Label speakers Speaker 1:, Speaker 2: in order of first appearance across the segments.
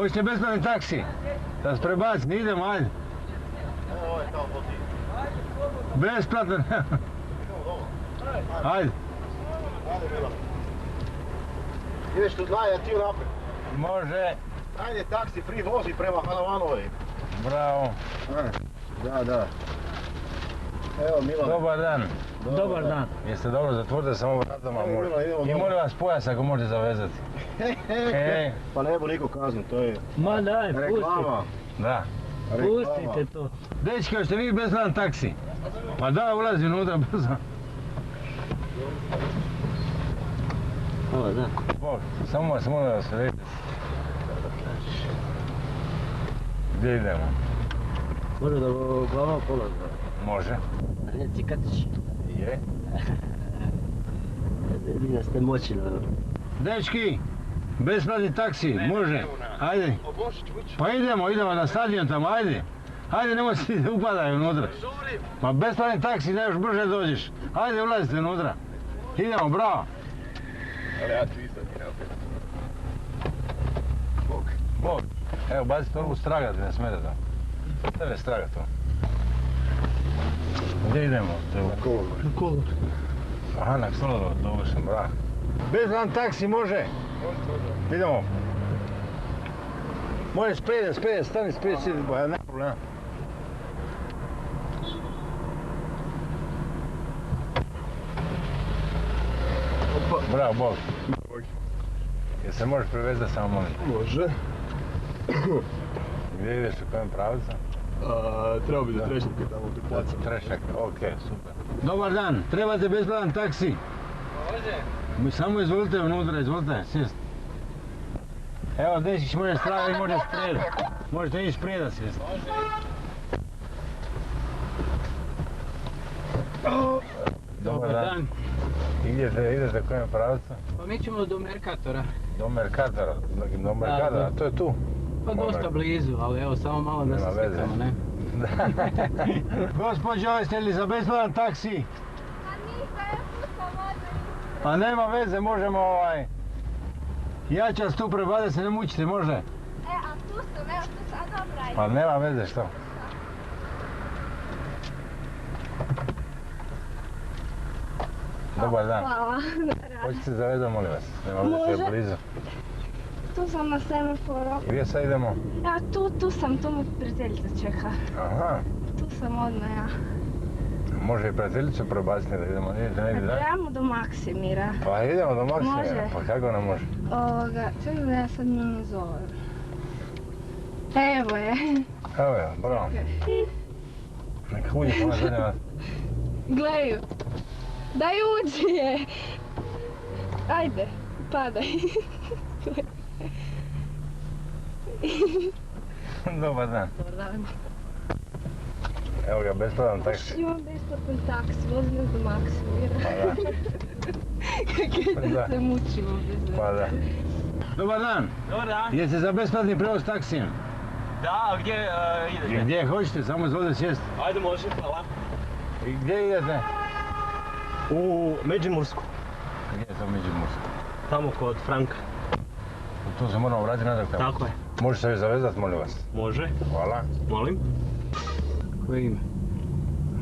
Speaker 1: Hoćete besplatni taksi? Da se prebacim, idemo, ajde.
Speaker 2: Ovo je tamo vodi.
Speaker 1: Besplatno. Ajde.
Speaker 2: Ajde, Milan. Ideš tu dlaj, a ti unaprijed.
Speaker 1: Može.
Speaker 2: Ajde, taksi, free vozi prema Hanavanovoj.
Speaker 1: Bravo.
Speaker 2: Da. Evo, Milan.
Speaker 1: Dobar dan.
Speaker 3: Dobar dan.
Speaker 1: Jeste dobro, zatvorite samo vratama. I molim vas pojas ako možete zavezati.
Speaker 2: Pa ne bu niko kaznut, to je
Speaker 3: Ma daj,
Speaker 2: reklama.
Speaker 1: Da.
Speaker 3: Pustite to.
Speaker 1: Dečki, hoćete vi besplatan taksi? Pa da, ulazi unutra brzo.
Speaker 3: Ovo da.
Speaker 1: Bog, samo vas molim da se vidite. Gdje idemo?
Speaker 3: Može da glava polazi.
Speaker 1: Može.
Speaker 3: Ne, cikatić.
Speaker 1: Je.
Speaker 3: Vi da ste moćni.
Speaker 1: Dečki, besplatni taksi, može. Ajde. Pa idemo na stadion tamo, ajde. Ajde, nemoj se da upadaju unutra. Ma besplatni taksi, da još brže dođeš. Ajde, ulazite unutra. Idemo, bravo.
Speaker 2: Ali ja ću isto ti naprijed.
Speaker 1: Bog. Evo, bacite torbu straga, ti ne smete to. Tebe straga to. Gdje idemo?
Speaker 2: Na kolor.
Speaker 3: Na kolor.
Speaker 1: Aha, na kolor, dobro sam, bravo. Besplatan taksi, može? Idemo. Može spred, stani spred, ja nema problema. Bravo, Bog. Jel se možeš privezati samo molim?
Speaker 4: Može.
Speaker 1: Gdje ideš, u kojem pravcu?
Speaker 4: Treba bi do Trešnjaka tamo gdje placa.
Speaker 1: Trešnjak, okej, super. Dobar dan, trebate besplatan taksi? Može. Samo izvolite unutra, izvolite, sjest. Evo, Dešić može strava i može spred. Možete i spreda sjest.
Speaker 3: Dobar dan.
Speaker 1: Idete u kojem pravcu?
Speaker 3: Pa mi ćemo do Merkatora.
Speaker 1: Do Merkatora, to je tu.
Speaker 3: Pa dosta blizu, ali evo samo malo da se slikamo, ne?
Speaker 1: Gospođo, jeste li za besplatan taksi?
Speaker 5: Pa nisam, ja puštam odmah.
Speaker 1: Pa nema veze, možemo ja ću vas tu prebaciti, se ne mučite, može?
Speaker 5: A tu sam, evo tu sad dobra.
Speaker 1: Pa nema veze, što? Dobar dan.
Speaker 5: Hvala.
Speaker 1: Hoćete zavezati, molim vas? Nema veze, što je blizu.
Speaker 5: Tu sam na semaforu.
Speaker 1: I gdje sad idemo?
Speaker 5: Ja tu sam, tu me prijateljica čeka.
Speaker 1: Aha.
Speaker 5: Tu sam odmah ja.
Speaker 1: Može i prijateljicu prebaciti da idemo, idete negdje dalje?
Speaker 5: Trebamo do Maksimira.
Speaker 1: Pa idemo do Maksimira,
Speaker 5: Može.
Speaker 1: pa kako nam može?
Speaker 5: Čekaj da ja sad njemu zovem. Evo je.
Speaker 1: Evo je, bravo. Neka uđe po nas zadnje vas.
Speaker 5: Gleju. Daj uđi je. Ajde, padaj.
Speaker 1: Dobar dan.
Speaker 5: Dobar dan.
Speaker 1: Evo ga, besplatan taksi.
Speaker 5: Imam besplatan taksi, vozi nas do Maksimira.
Speaker 1: Pa da.
Speaker 5: Kako da se mučimo bez veze.
Speaker 1: Pa da. Dobar dan.
Speaker 3: Dobar dan.
Speaker 1: Jeste za besplatni prevoz taksijem?
Speaker 3: Da, gdje idete?
Speaker 1: Gdje hoćete, samo izvolite sjest.
Speaker 3: Ajde, može, hvala.
Speaker 1: I gdje idete?
Speaker 3: U Međimursku.
Speaker 1: Gdje je to Međimursko?
Speaker 3: Tamo kod Franka.
Speaker 1: Tu se moramo vratiti natrag tamo.
Speaker 3: Tako je.
Speaker 1: Može se vi zavezati, molim vas.
Speaker 3: Može.
Speaker 1: Hvala.
Speaker 3: Molim. Koje ime?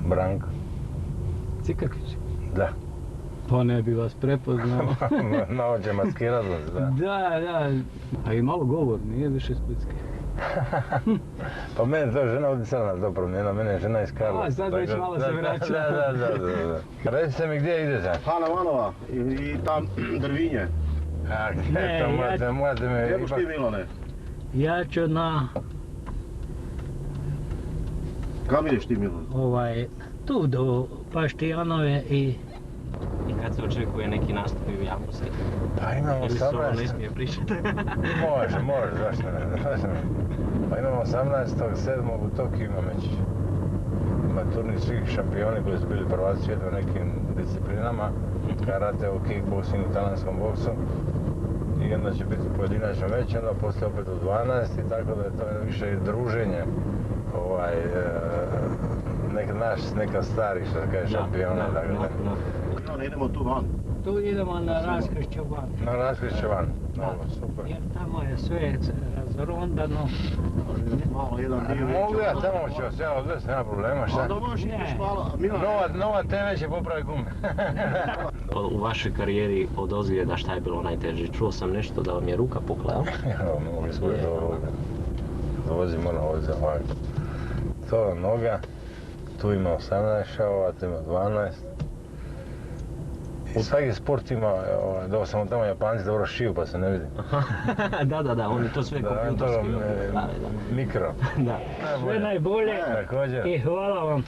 Speaker 1: Branko.
Speaker 3: Cikakić.
Speaker 1: Da.
Speaker 3: Pa ne bi vas prepoznao.
Speaker 1: Na ovo će maskirati vas, da.
Speaker 3: Da. A i malo govor, nije više splitski.
Speaker 1: Pa mene to žena utjecala na to promijenila, mene je žena iz Karlovca.
Speaker 3: A, sad već malo se vraća.
Speaker 1: Da. Recite mi gdje idete?
Speaker 2: Hanavanova i tam Drvinje.
Speaker 3: Ne,
Speaker 1: to morate me
Speaker 2: Gdje buš
Speaker 1: ipak...
Speaker 2: ti, Milane?
Speaker 3: Ja ću na
Speaker 2: Kam ideš ti, Milan?
Speaker 3: tu do Paštijanove i kad se očekuje neki nastupi u javnosti.
Speaker 1: Pa imamo
Speaker 3: Ili se ovo ne
Speaker 1: 18.
Speaker 3: smije pričati.
Speaker 1: Može, zašto ne? Pa imamo 18.7. u Tokiju ima već. Ima turnir svih šampioni koji su bili prvaci svijeta u nekim disciplinama. Karate, u kickboxingu, talijanskom boksu. I onda će biti pojedinačno već, onda poslije opet u 12. Tako da je to više druženje. Neka stari, što se kaže, šampiona.
Speaker 2: Milane, idemo tu van.
Speaker 3: Tu idemo na raskršću van.
Speaker 1: Na raskrišće van. Dobro, super.
Speaker 3: Jer tamo je sve razrondano.
Speaker 2: Malo jedan dio.
Speaker 1: Mogu ja, tamo ću vas ja odvesti, nema problema, šta?
Speaker 2: Onda možeš
Speaker 3: Ne.
Speaker 2: ideš malo. Milan,
Speaker 1: Nova TV će popraviti gume.
Speaker 3: U vašoj karijeri od ozljeda šta je bilo najteže? Čuo sam nešto da vam je ruka pukla, jel?
Speaker 1: Evo, mogli smo i dovozimo na ovdje ovak. To je noga, tu ima 18 šavova, tu ima 12. I svaki sport ima, dao sam tamo Japanci dobro šiju pa se ne vidi.
Speaker 3: Da, oni to sve kompjutorski.
Speaker 1: Mikro.
Speaker 3: Da. Sve najbolje
Speaker 1: Također,
Speaker 3: i hvala vam.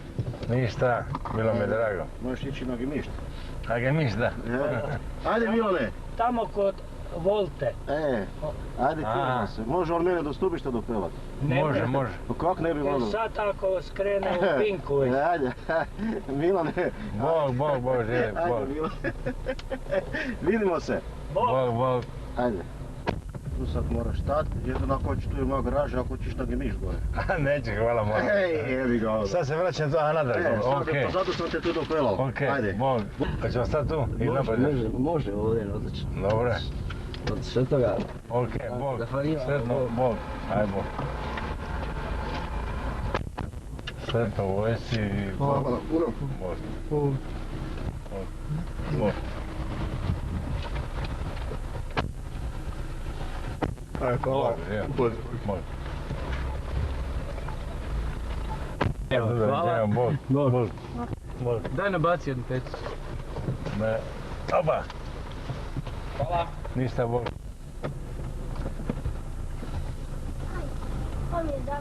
Speaker 1: ništa, bilo mi je drago.
Speaker 2: možeš ići na gemišt.
Speaker 1: A ga ništa.
Speaker 2: Ajde Milane.
Speaker 3: Tamo kod Volte.
Speaker 2: Ajde krenemo se. Može on mene do stubišta dopelat?
Speaker 1: Može.
Speaker 2: Pa kako ne bi
Speaker 3: Jer
Speaker 2: mogao?
Speaker 3: sad ako skrene u Pinku već.
Speaker 2: Ajde, Milane.
Speaker 1: Bog, živi,
Speaker 2: Ajde
Speaker 1: Bog.
Speaker 2: Milane. Vidimo se.
Speaker 1: Bog.
Speaker 2: Ajde. Tu sad moraš stati, jedino ako hoćeš tu je moja garaža, ako hoćeš na gemišt gore.
Speaker 1: Neće, hvala moram.
Speaker 2: Jebi ga ovo.
Speaker 1: Sad se vraćam tu, natrag.
Speaker 2: Pa zato sam te tu dopelao. Ajde.
Speaker 1: Bog. Pa ćemo stati tu i napad.
Speaker 3: Može ovdje, odlično.
Speaker 1: Dobre.
Speaker 3: Od sve toga.
Speaker 1: Ok, Bog.
Speaker 3: Zahvaljujem.
Speaker 1: Sretno, Bog. Aj Bog. Sretno u vojsci i Bog.
Speaker 2: Hvala, puno.
Speaker 1: Bog.
Speaker 4: Ajde, hvala.
Speaker 1: Bog.
Speaker 3: Evo, hvala.
Speaker 1: Bog.
Speaker 3: Daj nabaci jednu peticu.
Speaker 1: Ne. Opa.
Speaker 3: Hvala.
Speaker 1: Ništa, Bog.
Speaker 6: On je da.